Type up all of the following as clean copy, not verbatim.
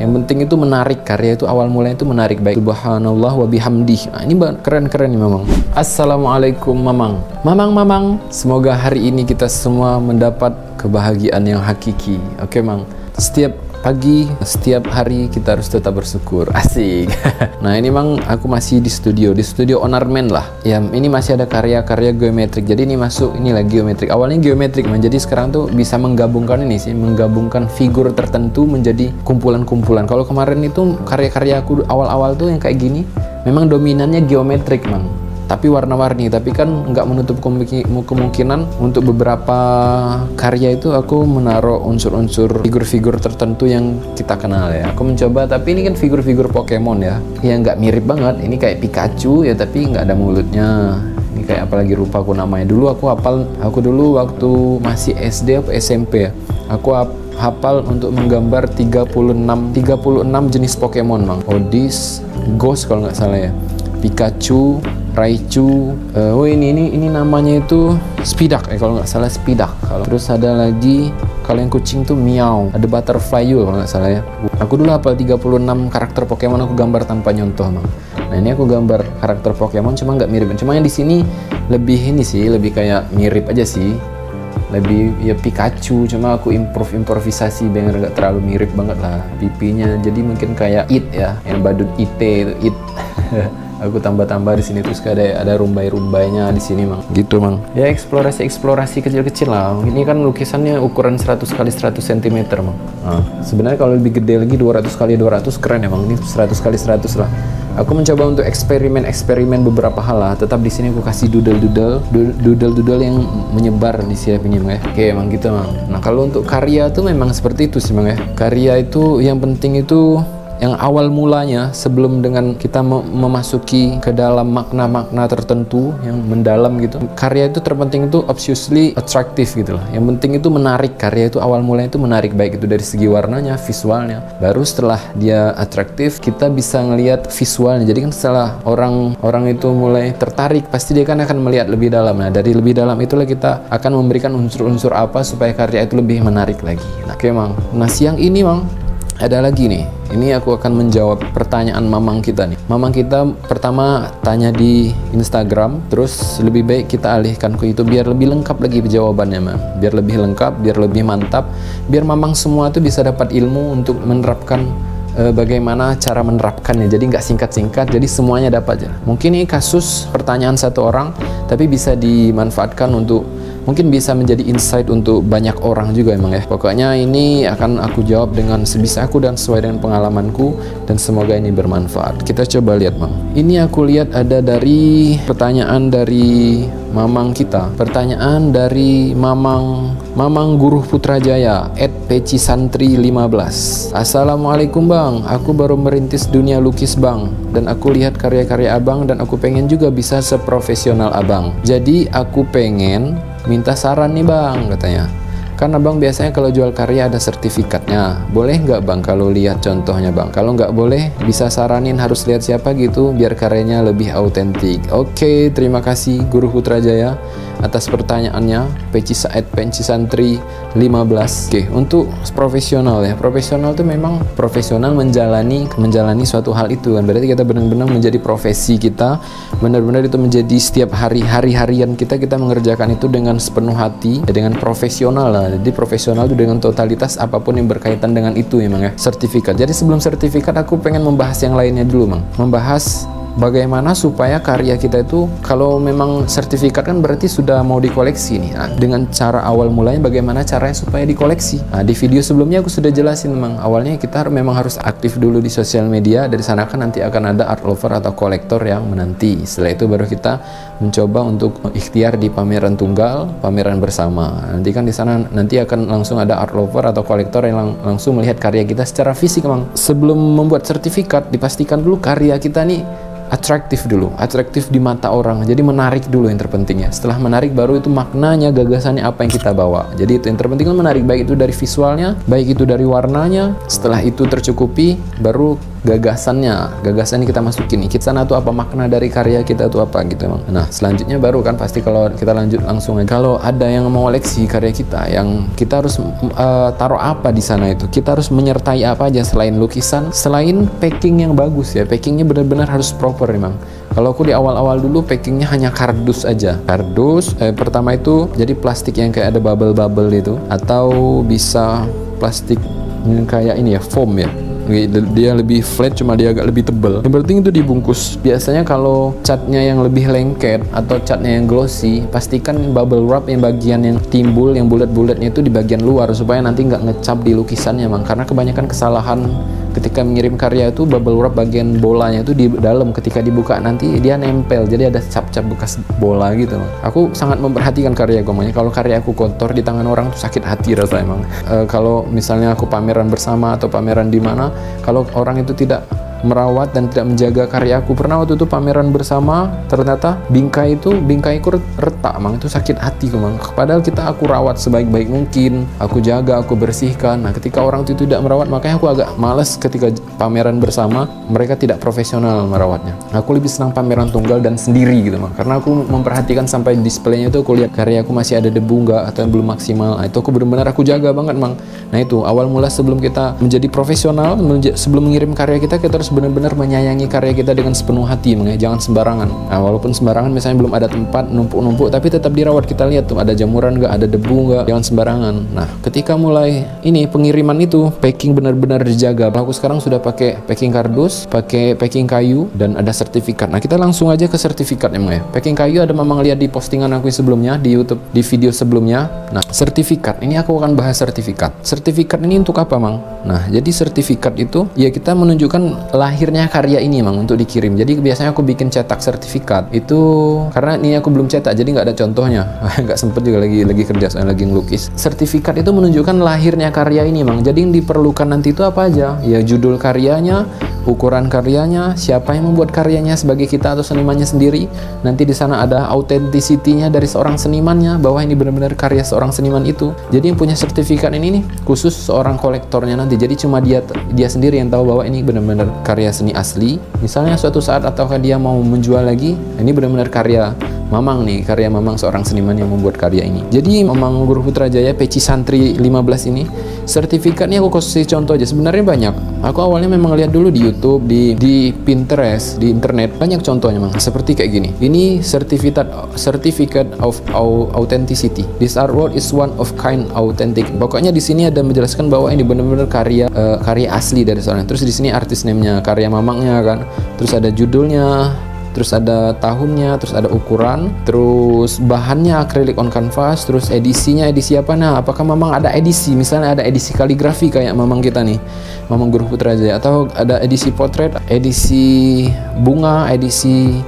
Yang penting itu menarik, karya itu awal mulanya itu menarik, baik subhanallah wa bihamdih. Nah, ini keren-keren nih Mamang. Assalamualaikum Mamang. Mamang, semoga hari ini kita semua mendapat kebahagiaan yang hakiki. Oke Mang, setiap pagi, setiap hari kita harus tetap bersyukur. Asik. Nah ini Mang, aku masih di studio Onarman lah. Ya ini masih ada karya-karya geometrik. Jadi ini masuk, inilah geometrik. Awalnya geometrik Man. Jadi sekarang tuh bisa menggabungkan ini sih, menggabungkan figur tertentu menjadi kumpulan-kumpulan. Kalau kemarin itu karya-karya aku awal-awal tuh yang kayak gini, memang dominannya geometrik Mang, tapi warna-warni. Tapi kan nggak menutup kemungkinan untuk beberapa karya itu aku menaruh unsur-unsur figur-figur tertentu yang kita kenal ya. Aku mencoba, tapi ini kan figur-figur Pokemon ya, yang nggak mirip banget. Ini kayak Pikachu ya, tapi nggak ada mulutnya. Ini kayak apalagi rupa aku namanya. Dulu aku dulu waktu masih SD atau SMP ya, aku hafal untuk menggambar 36 jenis Pokemon Mang. Odis, Ghost kalau nggak salah ya, Pikachu, Raichu, ini namanya itu Spidak kalau nggak salah, Spidak. Terus ada lagi, kalau yang kucing tuh Meow, ada Butterfly juga kalau nggak salah ya. Aku dulu hafal 36 karakter Pokemon, aku gambar tanpa nyontoh Mang. Nah ini aku gambar karakter Pokemon, cuma nggak mirip. Cuma yang di sini lebih ini sih, lebih kayak mirip aja sih. Lebih ya Pikachu, cuma aku improvisasi biar nggak terlalu mirip banget lah pipinya. Jadi mungkin kayak It ya, yang badut IT itu It. Aku tambah-tambah di sini, terus ada rumbai-rumbainya di sini Mang. Gitu Mang. Ya eksplorasi kecil-kecil lah. Ini kan lukisannya ukuran 100 kali 100 cm Mang. Nah, sebenarnya kalau lebih gede lagi 200 kali 200 keren ya Mang. Ini 100 kali 100 lah. Aku mencoba untuk eksperimen beberapa hal lah. Tetap di sini aku kasih doodle yang menyebar di sini Mang ya. Oke Mang, gitu Mang. Nah, kalau untuk karya tuh memang seperti itu sih Mang ya. Karya itu yang penting itu yang awal mulanya, sebelum dengan kita memasuki ke dalam makna-makna tertentu yang mendalam gitu. Karya itu terpenting itu obviously attractive gitu lah. Yang penting itu menarik. Karya itu awal mulanya itu menarik, baik itu dari segi warnanya, visualnya. Baru setelah dia atraktif, kita bisa ngelihat visualnya. Jadi kan setelah orang itu mulai tertarik, pasti dia kan akan melihat lebih dalam. Nah dari lebih dalam itulah kita akan memberikan unsur-unsur apa supaya karya itu lebih menarik lagi. Nah, oke Mang. Nah siang ini Mang, ada lagi nih. Ini aku akan menjawab pertanyaan Mamang kita nih. Mamang kita pertama tanya di Instagram, terus lebih baik kita alihkan ke itu biar lebih lengkap lagi jawabannya Mang. Biar lebih lengkap, biar lebih mantap, biar Mamang semua tuh bisa dapat ilmu untuk menerapkan bagaimana cara menerapkannya. Jadi nggak singkat-singkat, jadi semuanya dapat ya. Mungkin ini kasus pertanyaan satu orang, tapi bisa dimanfaatkan untuk, mungkin bisa menjadi insight untuk banyak orang juga emang ya. Pokoknya ini akan aku jawab dengan sebisa aku dan sesuai dengan pengalamanku, dan semoga ini bermanfaat. Kita coba lihat Mang. Ini aku lihat ada dari pertanyaan dari Mamang kita. Pertanyaan dari Mamang Guru Putrajaya @pecisantri15. Assalamualaikum Bang, aku baru merintis dunia lukis Bang, dan aku lihat karya-karya Abang dan aku pengen juga bisa seprofesional Abang. Jadi aku pengen minta saran nih Bang, katanya. Kan Abang biasanya kalau jual karya ada sertifikatnya. Boleh nggak Bang kalau lihat contohnya Bang? Kalau nggak boleh, bisa saranin harus lihat siapa gitu biar karyanya lebih autentik. Oke, terima kasih Guru Putrajaya atas pertanyaannya. Pecisantri15. Oke, untuk profesional ya. Profesional itu memang profesional menjalani suatu hal itu kan. Berarti kita benar-benar menjadi profesi kita. Benar-benar itu menjadi setiap hari-harian kita mengerjakan itu dengan sepenuh hati, ya, dengan profesional lah. Jadi profesional itu dengan totalitas apapun yang berkaitan dengan itu emang ya. Sertifikat. Jadi sebelum sertifikat aku pengen membahas yang lainnya dulu Mang. Membahas bagaimana supaya karya kita itu, kalau memang sertifikat kan berarti sudah mau dikoleksi nih. Nah, dengan cara awal mulanya bagaimana caranya supaya dikoleksi. Nah, di video sebelumnya aku sudah jelasin memang awalnya kita memang harus aktif dulu di sosial media. Dari sana kan nanti akan ada art lover atau kolektor yang menanti. Setelah itu baru kita mencoba untuk ikhtiar di pameran tunggal, pameran bersama. Nanti kan di sana nanti akan langsung ada art lover atau kolektor yang langsung melihat karya kita secara fisik Memang sebelum membuat sertifikat dipastikan dulu karya kita nih atraktif dulu, atraktif di mata orang. Jadi menarik dulu yang terpenting ya. Setelah menarik baru itu maknanya, gagasannya apa yang kita bawa. Jadi itu yang terpenting kan menarik, baik itu dari visualnya, baik itu dari warnanya. Setelah itu tercukupi, baru gagasannya kita masukin nih. Sana tuh apa makna dari karya kita tuh apa gitu emang. Nah selanjutnya baru kan pasti kalau kita lanjut langsung aja. Kalau ada yang mau koleksi karya kita, yang kita harus taruh apa di sana itu. Kita harus menyertai apa aja selain lukisan, selain packing yang bagus ya. Packingnya benar-benar harus proper emang. Kalau aku di awal-awal dulu packingnya hanya kardus aja. Kardus pertama itu jadi plastik yang kayak ada bubble-bubble itu, atau bisa plastik yang kayak ini ya, foam ya. Dia lebih flat, cuma dia agak lebih tebal. Yang penting itu dibungkus. Biasanya kalau catnya yang lebih lengket atau catnya yang glossy, pastikan bubble wrap yang bagian yang timbul, yang bulat-bulatnya itu di bagian luar, supaya nanti nggak ngecap di lukisannya, Mang. Karena kebanyakan kesalahan ketika mengirim karya itu bubble wrap bagian bolanya itu di dalam, ketika dibuka nanti dia nempel, jadi ada cap-cap bekas bola gitu. Aku sangat memperhatikan karya aku, makanya kalau karya aku kotor di tangan orang tuh sakit hati rasa emang. Kalau misalnya aku pameran bersama atau pameran di mana, kalau orang itu tidak merawat dan tidak menjaga karya aku. Pernah waktu itu pameran bersama, ternyata bingkaiku retak, Mang. Itu sakit hati, Mang. Padahal aku rawat sebaik-baik mungkin, aku jaga, aku bersihkan. Nah ketika orang itu tidak merawat, makanya aku agak males ketika pameran bersama mereka tidak profesional merawatnya. Aku lebih senang pameran tunggal dan sendiri gitu, Mang. Karena aku memperhatikan sampai displaynya itu, aku lihat karya aku masih ada debu nggak atau yang belum maksimal. Nah, itu aku benar-benar aku jaga banget, Mang. Nah itu awal mula sebelum kita menjadi profesional, sebelum mengirim karya kita harus benar-benar menyayangi karya kita dengan sepenuh hati, jangan sembarangan. Nah, walaupun sembarangan misalnya belum ada tempat numpuk-numpuk, tapi tetap dirawat. Kita lihat tuh ada jamuran nggak, ada debu nggak, jangan sembarangan. Nah ketika mulai ini pengiriman itu, packing benar-benar dijaga. Aku sekarang sudah pakai packing kardus, pakai packing kayu, dan ada sertifikat. Nah kita langsung aja ke sertifikat emang ya. Packing kayu ada memang lihat di postingan aku sebelumnya di YouTube, di video sebelumnya. Nah sertifikat ini aku akan bahas sertifikat. Sertifikat ini untuk apa, Mang? Nah jadi sertifikat itu ya kita menunjukkan lahirnya karya ini, Mang, untuk dikirim. Jadi biasanya aku bikin cetak sertifikat itu karena ini aku belum cetak, jadi nggak ada contohnya. Nggak sempet juga lagi kerja, soalnya lagi ngelukis. Sertifikat itu menunjukkan lahirnya karya ini, Mang. Jadi yang diperlukan nanti itu apa aja? Ya judul karyanya, ukuran karyanya, siapa yang membuat karyanya sebagai kita atau senimannya sendiri. Nanti di sana ada authenticity-nya dari seorang senimannya, bahwa ini benar-benar karya seorang seniman itu. Jadi yang punya sertifikat ini nih khusus seorang kolektornya nanti. Jadi cuma dia sendiri yang tahu bahwa ini benar-benar karya seni asli. Misalnya suatu saat ataukah dia mau menjual lagi, ini benar-benar karya Mamang nih, karya Mamang seorang seniman yang membuat karya ini. Jadi Mamang Guru Putrajaya Peci Santri 15 ini, sertifikatnya aku kasih contoh aja. Sebenarnya banyak. Aku awalnya memang lihat dulu di YouTube, di Pinterest, di internet, banyak contohnya, Mang. Seperti kayak gini. Ini certificate of authenticity. This artwork is one of kind authentic. Pokoknya di sini ada menjelaskan bahwa ini benar-benar karya asli dari seorang. Terus di sini artis name-nya, karya Mamangnya kan. Terus ada judulnya, terus ada tahunnya, terus ada ukuran, terus bahannya akrilik on canvas, terus edisinya edisi apa. Nah apakah Mamang ada edisi, misalnya ada edisi kaligrafi kayak Mamang kita nih, Mamang Guru Putrajaya, atau ada edisi potret, edisi bunga, edisi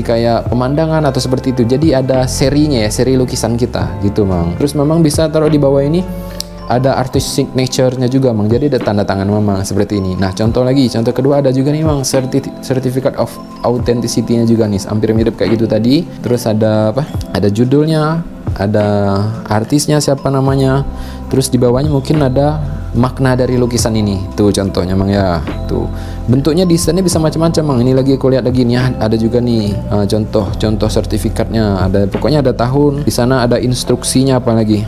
kayak pemandangan atau seperti itu. Jadi ada serinya ya, seri lukisan kita gitu, Mang. Terus Mamang bisa taruh di bawah ini ada artist signature-nya juga, Mang. Jadi ada tanda tangan Mamang seperti ini. Nah contoh kedua ada juga nih, Mang, certificate of authenticity-nya juga nih, hampir mirip kayak gitu tadi. Terus ada apa? Ada judulnya, ada artisnya siapa namanya. Terus di bawahnya mungkin ada makna dari lukisan ini. Tuh contohnya, Mang ya. Tuh bentuknya desainnya bisa macam-macam, Mang. Ini lagi aku lihat lagi nih, ada juga nih contoh sertifikatnya. Ada pokoknya ada tahun. Di sana ada instruksinya apa lagi.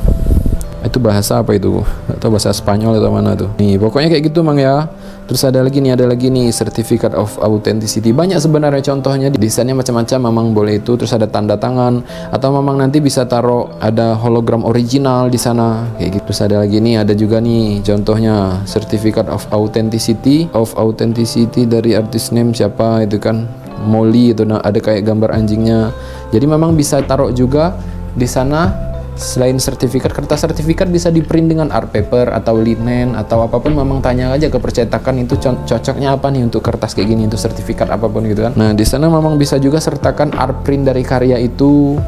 Itu bahasa apa itu, atau bahasa Spanyol atau mana tuh. Nih pokoknya kayak gitu, Mang ya. Terus ada lagi nih certificate of authenticity. Banyak sebenarnya contohnya, desainnya macam-macam, Mamang boleh itu. Terus ada tanda tangan, atau Mamang nanti bisa taruh ada hologram original di sana kayak gitu. Terus ada lagi nih, ada juga nih contohnya certificate of authenticity dari artist name siapa itu kan, Molly itu. Nah ada kayak gambar anjingnya. Jadi Mamang bisa taruh juga di sana. Selain sertifikat, kertas sertifikat bisa di print dengan art paper atau linen atau apapun. Mamang tanya aja ke percetakan itu cocoknya apa nih untuk kertas kayak gini, untuk sertifikat apapun gitu kan. Nah di sana Mamang bisa juga sertakan art print dari karya itu.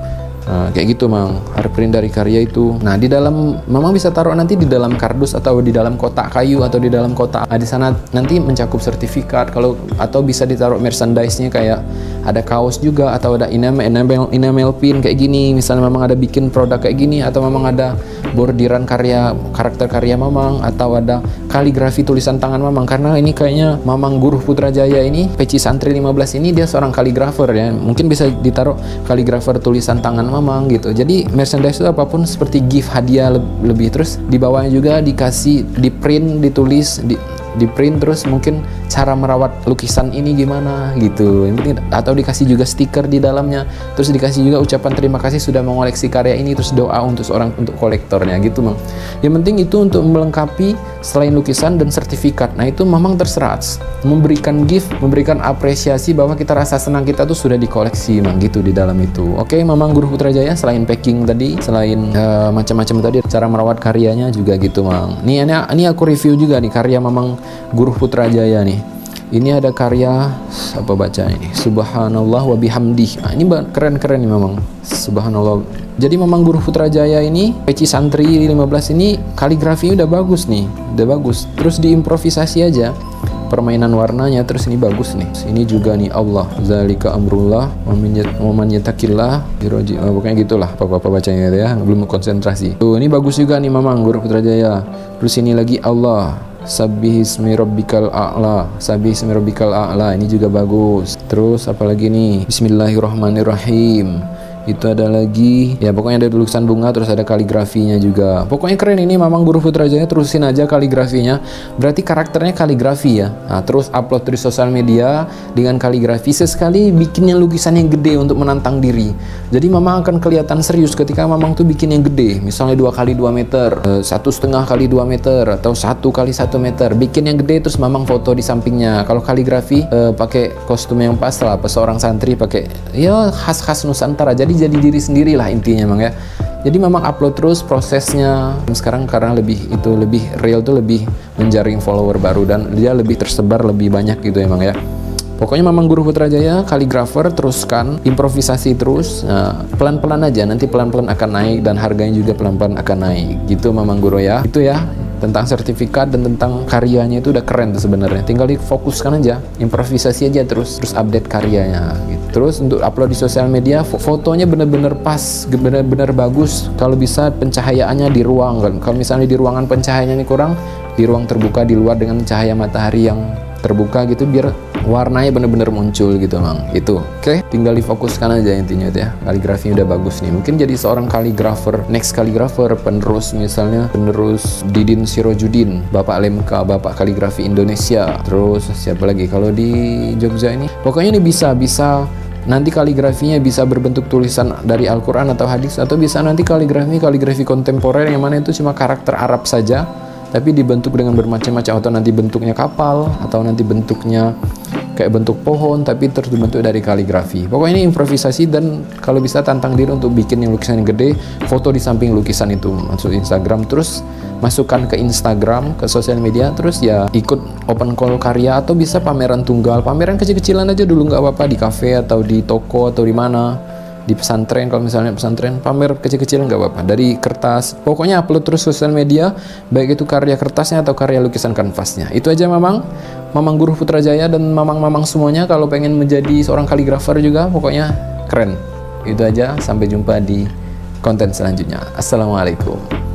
Nah, kayak gitu Mang, hardprint dari karya itu. Nah, di dalam Mamang bisa taruh nanti di dalam kardus atau di dalam kotak kayu atau di dalam kotak. Di sana nanti mencakup sertifikat kalau atau bisa ditaruh merchandise-nya kayak ada kaos juga atau ada enamel pin kayak gini. Misalnya Mamang ada bikin produk kayak gini atau Mamang ada bordiran karakter karya Mamang atau ada kaligrafi tulisan tangan Mamang, karena ini kayaknya Mamang Guru Putrajaya ini Peci Santri 15 ini dia seorang kaligrafer ya. Mungkin bisa ditaruh kaligrafer tulisan tangan Mamang gitu. Jadi merchandise itu apapun seperti gift hadiah lebih, terus di bawahnya juga dikasih di print, ditulis di print, terus mungkin cara merawat lukisan ini gimana gitu. Yang penting atau dikasih juga stiker di dalamnya, terus dikasih juga ucapan terima kasih sudah mengoleksi karya ini, terus doa untuk kolektornya gitu Mang. Yang penting itu untuk melengkapi selain lukisan dan sertifikat. Nah itu Mamang terserah memberikan gift, memberikan apresiasi bahwa kita rasa senang kita tuh sudah dikoleksi Mang gitu di dalam itu. Oke, Mamang Guru Putrajaya selain packing tadi, selain macam-macam tadi, cara merawat karyanya juga gitu Mang. Ini aku review juga nih karya Mamang Guru Putrajaya nih. Ini ada karya apa baca ini? Subhanallah wa bihamdih. Nah, ini keren-keren nih Mamang. Subhanallah. Jadi Mamang Guru Putrajaya ini Peci Santri 15 ini kaligrafinya udah bagus nih, udah bagus. Terus diimprovisasi aja permainan warnanya, terus ini bagus nih. Ini juga nih Allah zalika amrullah wa man yattaqillah yurji. Pokoknya gitulah apa-apa bacanya ya, belum konsentrasi. Tuh, ini bagus juga nih Mamang Guru Putrajaya. Terus ini lagi Allah Sabbihismi rabbikal a'la, Sabbihismi rabbikal a'la, ini juga bagus. Terus apalagi nih, Bismillahirrahmanirrahim. Itu ada lagi ya, pokoknya ada tulisan bunga, terus ada kaligrafinya juga. Pokoknya keren ini Mamang Guru Putrajaya, terusin aja kaligrafinya. Berarti karakternya kaligrafi ya. Nah, terus upload di sosial media dengan kaligrafi. Sesekali bikin yang lukisan yang gede untuk menantang diri. Jadi Mamang akan kelihatan serius ketika Mamang tuh bikin yang gede. Misalnya 2 kali 2 meter, 1,5 kali 2 meter, atau 1 kali 1 meter. Bikin yang gede terus Mamang foto di sampingnya. Kalau kaligrafi pakai kostum yang pas lah, seorang santri pakai ya khas-khas Nusantara. Jadi diri sendiri lah intinya Mang ya. Jadi Mamang upload terus prosesnya. Sekarang karena lebih real tuh, lebih menjaring follower baru dan dia lebih tersebar lebih banyak gitu emang ya. Pokoknya Mamang Guru Putrajaya kaligrafer, teruskan improvisasi terus. Nah, pelan-pelan aja, nanti pelan-pelan akan naik dan harganya juga pelan-pelan akan naik gitu Mamang Guru ya. Itu ya tentang sertifikat dan tentang karyanya, itu udah keren tuh sebenarnya. Tinggal difokuskan aja, improvisasi aja terus update karyanya gitu. Terus untuk upload di sosial media, fotonya bener-bener pas, bener-bener bagus. Kalau bisa pencahayaannya di ruang kan. Kalau misalnya di ruangan pencahayaannya ini kurang, di ruang terbuka di luar dengan cahaya matahari yang terbuka gitu, biar warnanya bener-bener muncul gitu Mang. Itu oke, tinggal difokuskan aja intinya ya. Kaligrafinya udah bagus nih, mungkin jadi seorang kaligrafer, next kaligrafer, penerus misalnya penerus Didin Sirojudin, Bapak Lemka, Bapak Kaligrafi Indonesia. Terus siapa lagi kalau di Jogja ini, pokoknya ini bisa nanti kaligrafinya bisa berbentuk tulisan dari Al-Quran atau hadis, atau bisa nanti kaligrafi kontemporer yang mana itu cuma karakter Arab saja tapi dibentuk dengan bermacam-macam, atau nanti bentuknya kapal, atau nanti bentuknya kayak bentuk pohon tapi terus dibentuk dari kaligrafi. Pokoknya ini improvisasi, dan kalau bisa tantang diri untuk bikin yang lukisan yang gede, foto di samping lukisan itu, masuk Instagram, terus masukkan ke Instagram, ke sosial media, terus ya ikut open call karya, atau bisa pameran tunggal, pameran kecil-kecilan aja dulu nggak apa-apa, di cafe atau di toko atau di mana, di pesantren. Kalau misalnya pesantren, pamer kecil-kecil nggak apa-apa, dari kertas. Pokoknya upload terus sosial media, baik itu karya kertasnya atau karya lukisan kanvasnya. Itu aja Mamang Guru Putrajaya dan Mamang semuanya. Kalau pengen menjadi seorang kaligrafer juga, pokoknya keren. Itu aja, sampai jumpa di konten selanjutnya. Assalamualaikum.